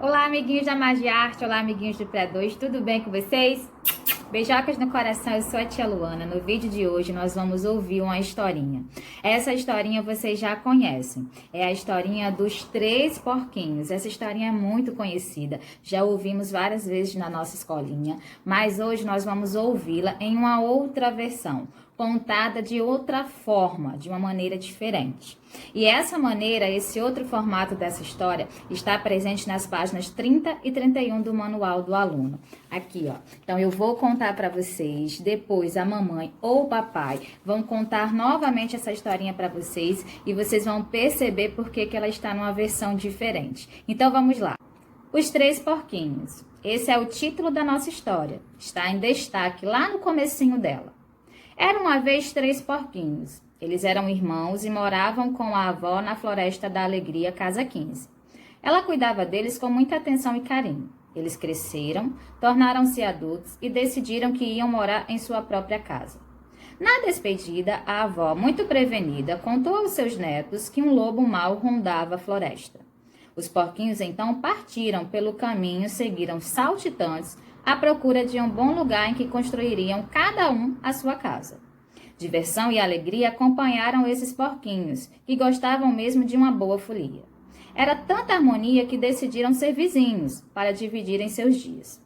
Olá, amiguinhos da Magia Arte, olá, amiguinhos do Pré-2, tudo bem com vocês? Beijocas no coração, eu sou a tia Luana. No vídeo de hoje nós vamos ouvir uma historinha. Essa historinha vocês já conhecem. É a historinha dos 3 porquinhos. Essa historinha é muito conhecida. Já ouvimos várias vezes na nossa escolinha. Mas hoje nós vamos ouvi-la em uma outra versão, contada de outra forma, de uma maneira diferente. E essa maneira, esse outro formato dessa história, está presente nas páginas 30 e 31 do manual do aluno. Aqui, ó. Então, eu vou contar para vocês, depois a mamãe ou o papai vão contar novamente essa historinha para vocês e vocês vão perceber por que ela está numa versão diferente. Então, vamos lá. Os 3 porquinhos. Esse é o título da nossa história. Está em destaque lá no comecinho dela. Era uma vez 3 porquinhos. Eles eram irmãos e moravam com a avó na Floresta da Alegria, Casa 15. Ela cuidava deles com muita atenção e carinho. Eles cresceram, tornaram-se adultos e decidiram que iam morar em sua própria casa. Na despedida, a avó, muito prevenida, contou aos seus netos que um lobo mau rondava a floresta. Os porquinhos então partiram pelo caminho, seguiram saltitantes, à procura de um bom lugar em que construiriam cada um a sua casa. Diversão e alegria acompanharam esses porquinhos, que gostavam mesmo de uma boa folia. Era tanta harmonia que decidiram ser vizinhos, para dividirem seus dias.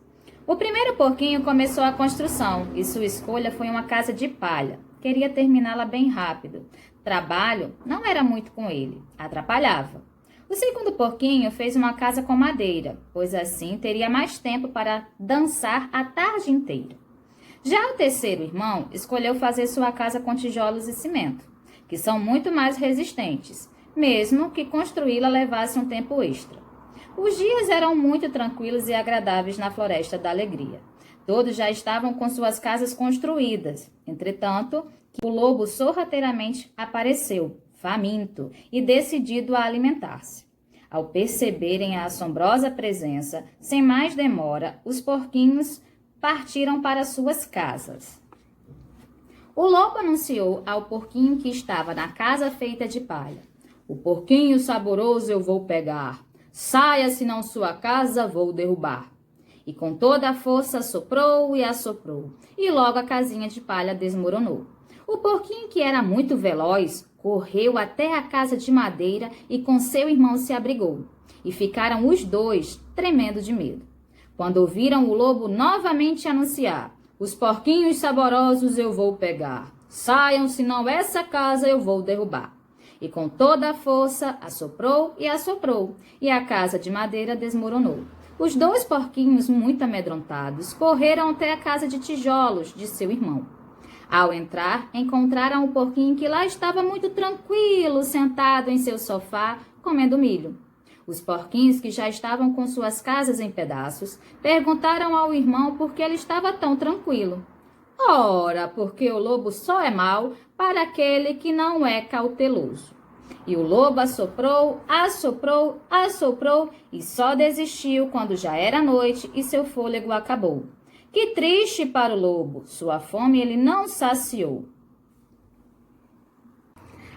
O primeiro porquinho começou a construção, e sua escolha foi uma casa de palha. Queria terminá-la bem rápido. Trabalho não era muito com ele, atrapalhava. O segundo porquinho fez uma casa com madeira, pois assim teria mais tempo para dançar a tarde inteira. Já o terceiro irmão escolheu fazer sua casa com tijolos e cimento, que são muito mais resistentes, mesmo que construí-la levasse um tempo extra. Os dias eram muito tranquilos e agradáveis na Floresta da Alegria. Todos já estavam com suas casas construídas. Entretanto, o lobo sorrateiramente apareceu, faminto e decidido a alimentar-se. Ao perceberem a assombrosa presença, sem mais demora, os porquinhos partiram para suas casas. O lobo anunciou ao porquinho que estava na casa feita de palha: "O porquinho saboroso eu vou pegar. Saia, senão sua casa vou derrubar." E com toda a força assoprou e assoprou, e logo a casinha de palha desmoronou. O porquinho, que era muito veloz, correu até a casa de madeira e com seu irmão se abrigou. E ficaram os dois tremendo de medo, quando ouviram o lobo novamente anunciar: "Os porquinhos saborosos eu vou pegar. Saiam, senão essa casa eu vou derrubar." E com toda a força assoprou, e a casa de madeira desmoronou. Os 2 porquinhos, muito amedrontados, correram até a casa de tijolos de seu irmão. Ao entrar, encontraram o porquinho, que lá estava muito tranquilo, sentado em seu sofá, comendo milho. Os porquinhos, que já estavam com suas casas em pedaços, perguntaram ao irmão por que ele estava tão tranquilo. "Ora, porque o lobo só é mau para aquele que não é cauteloso." E o lobo assoprou, e só desistiu quando já era noite e seu fôlego acabou. Que triste para o lobo, sua fome ele não saciou.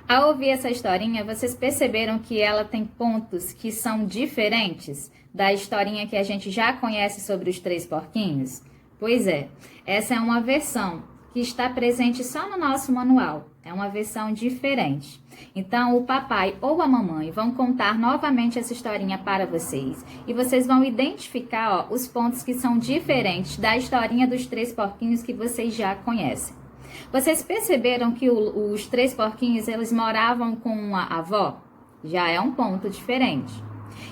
Ao ouvir essa historinha, vocês perceberam que ela tem pontos que são diferentes da historinha que a gente já conhece sobre os 3 porquinhos? Pois é, essa é uma versão que está presente só no nosso manual. É uma versão diferente. Então, o papai ou a mamãe vão contar novamente essa historinha para vocês. E vocês vão identificar, os pontos que são diferentes da historinha dos 3 porquinhos que vocês já conhecem. Vocês perceberam que os 3 porquinhos, eles moravam com uma avó? Já é um ponto diferente.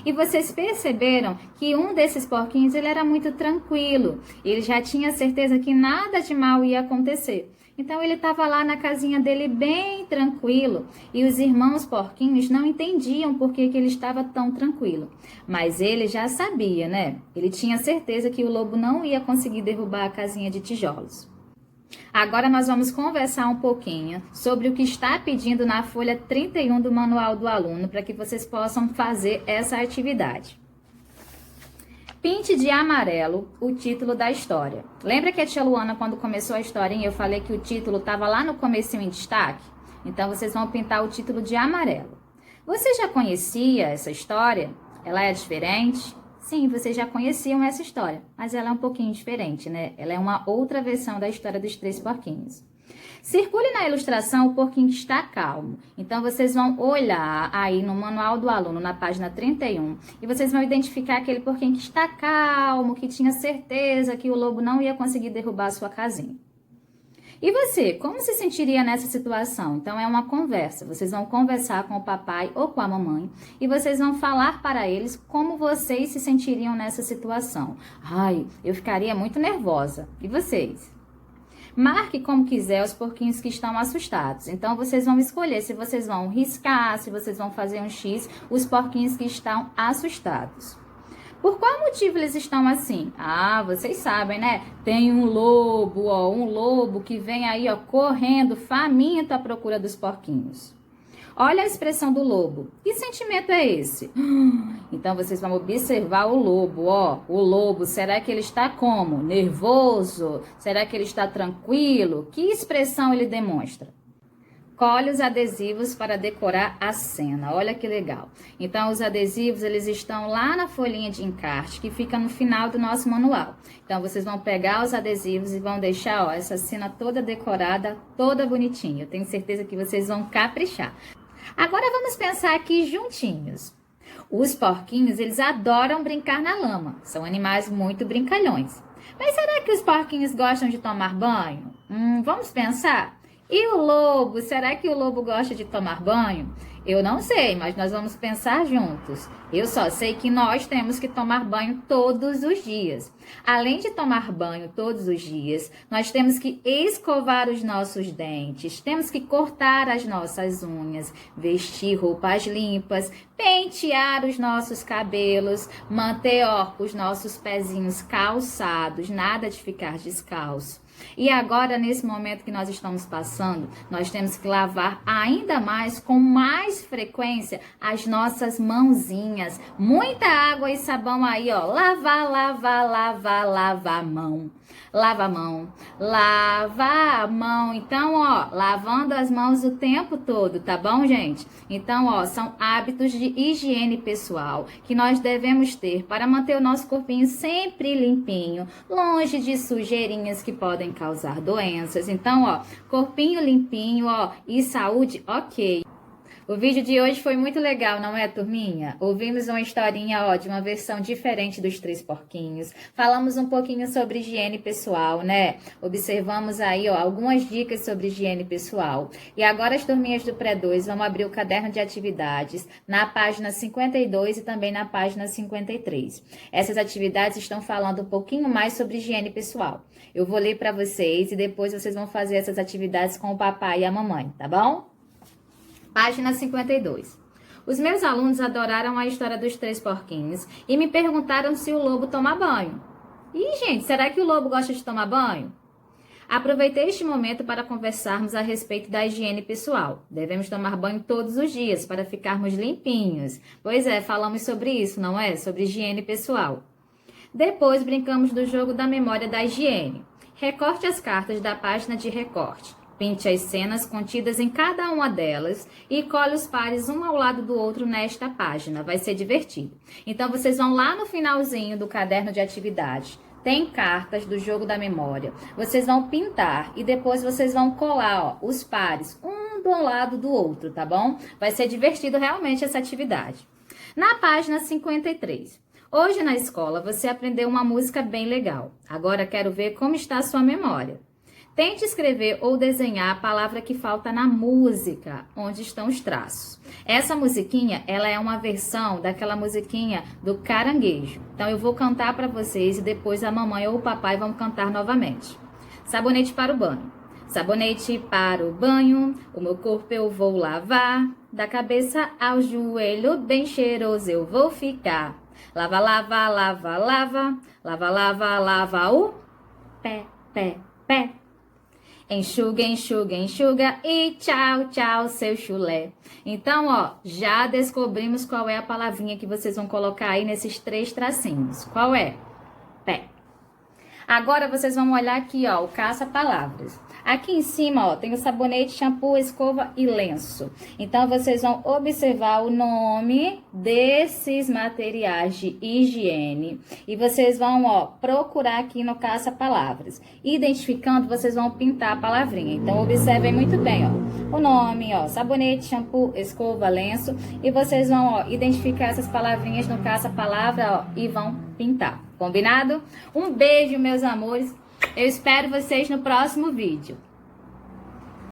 E vocês perceberam que um desses porquinhos, ele era muito tranquilo. Ele já tinha certeza que nada de mal ia acontecer. Então, ele estava lá na casinha dele bem tranquilo. E os irmãos porquinhos não entendiam por que ele estava tão tranquilo. Mas ele já sabia, né? Ele tinha certeza que o lobo não ia conseguir derrubar a casinha de tijolos. Agora nós vamos conversar um pouquinho sobre o que está pedindo na folha 31 do manual do aluno, para que vocês possam fazer essa atividade. Pinte de amarelo o título da história. Lembra que a tia Luana, quando começou a historinha, eu falei que o título estava lá no comecinho em destaque? Então, vocês vão pintar o título de amarelo. Você já conhecia essa história? Ela é diferente? Sim, vocês já conheciam essa história, mas ela é um pouquinho diferente, né? Ela é uma outra versão da história dos três porquinhos. Circule na ilustração o porquinho que está calmo. Então, vocês vão olhar aí no manual do aluno, na página 31, e vocês vão identificar aquele porquinho que está calmo, que tinha certeza que o lobo não ia conseguir derrubar a sua casinha. E você, como se sentiria nessa situação? Então, é uma conversa. Vocês vão conversar com o papai ou com a mamãe e vocês vão falar para eles como vocês se sentiriam nessa situação. Ai, eu ficaria muito nervosa. E vocês? Marque como quiser os porquinhos que estão assustados. Então, vocês vão escolher se vocês vão riscar, se vocês vão fazer um X, os porquinhos que estão assustados. Por qual motivo eles estão assim? Ah, vocês sabem, né? Tem um lobo que vem aí, ó, correndo, faminto à procura dos porquinhos. Olha a expressão do lobo. Que sentimento é esse? Então, vocês vão observar o lobo, ó. O lobo, será que ele está como? Nervoso? Será que ele está tranquilo? Que expressão ele demonstra? Colhe os adesivos para decorar a cena. Olha que legal. Então, os adesivos, eles estão lá na folhinha de encarte, que fica no final do nosso manual. Então, vocês vão pegar os adesivos e vão deixar, ó, essa cena toda decorada, toda bonitinha. Eu tenho certeza que vocês vão caprichar. Agora, vamos pensar aqui juntinhos. Os porquinhos, eles adoram brincar na lama. São animais muito brincalhões. Mas será que os porquinhos gostam de tomar banho? Vamos pensar? E o lobo? Será que o lobo gosta de tomar banho? Eu não sei, mas nós vamos pensar juntos. Eu só sei que nós temos que tomar banho todos os dias. Além de tomar banho todos os dias, nós temos que escovar os nossos dentes, temos que cortar as nossas unhas, vestir roupas limpas, pentear os nossos cabelos, manter, ó, os nossos pezinhos calçados, nada de ficar descalço. E agora, nesse momento que nós estamos passando, nós temos que lavar ainda mais, com mais frequência, as nossas mãozinhas. Muita água e sabão aí, ó. Lavar, lavar, lavar, lavar a mão. Lava a mão, lava a mão. Então, ó, lavando as mãos o tempo todo, tá bom, gente? Então, ó, são hábitos de higiene pessoal que nós devemos ter para manter o nosso corpinho sempre limpinho, longe de sujeirinhas que podem causar doenças. Então, ó, corpinho limpinho, ó, e saúde, ok. O vídeo de hoje foi muito legal, não é, turminha? Ouvimos uma historinha, ó, de uma versão diferente dos três porquinhos. Falamos um pouquinho sobre higiene pessoal, né? Observamos aí, ó, algumas dicas sobre higiene pessoal. E agora as turminhas do Pré-2 vão abrir o caderno de atividades na página 52 e também na página 53. Essas atividades estão falando um pouquinho mais sobre higiene pessoal. Eu vou ler para vocês e depois vocês vão fazer essas atividades com o papai e a mamãe, tá bom? Página 52. Os meus alunos adoraram a história dos três porquinhos e me perguntaram se o lobo toma banho. Ih, gente, será que o lobo gosta de tomar banho? Aproveitei este momento para conversarmos a respeito da higiene pessoal. Devemos tomar banho todos os dias para ficarmos limpinhos. Pois é, falamos sobre isso, não é? Sobre higiene pessoal. Depois brincamos do jogo da memória da higiene. Recorte as cartas da página de recorte. Pinte as cenas contidas em cada uma delas e colhe os pares um ao lado do outro nesta página. Vai ser divertido. Então, vocês vão lá no finalzinho do caderno de atividade. Tem cartas do jogo da memória. Vocês vão pintar e depois vocês vão colar, ó, os pares, um do lado do outro, tá bom? Vai ser divertido realmente essa atividade. Na página 53. Hoje na escola você aprendeu uma música bem legal. Agora quero ver como está a sua memória. Tente escrever ou desenhar a palavra que falta na música, onde estão os traços. Essa musiquinha, ela é uma versão daquela musiquinha do Caranguejo. Então, eu vou cantar para vocês e depois a mamãe ou o papai vão cantar novamente. Sabonete para o banho. Sabonete para o banho, o meu corpo eu vou lavar. Da cabeça ao joelho, bem cheiroso eu vou ficar. Lava, lava, lava, lava. Lava, lava, lava o pé, pé, pé. Enxuga, enxuga, enxuga e tchau, tchau, seu chulé. Então, ó, já descobrimos qual é a palavrinha que vocês vão colocar aí nesses três tracinhos. Qual é? Pé. Agora vocês vão olhar aqui, ó, o caça-palavras. Aqui em cima, ó, tem o sabonete, shampoo, escova e lenço. Então, vocês vão observar o nome desses materiais de higiene e vocês vão, ó, procurar aqui no caça-palavras. Identificando, vocês vão pintar a palavrinha. Então, observem muito bem, ó, o nome, ó, sabonete, shampoo, escova, lenço, e vocês vão, ó, identificar essas palavrinhas no caça-palavra, ó, e vão pintar. Combinado? Um beijo, meus amores. Eu espero vocês no próximo vídeo.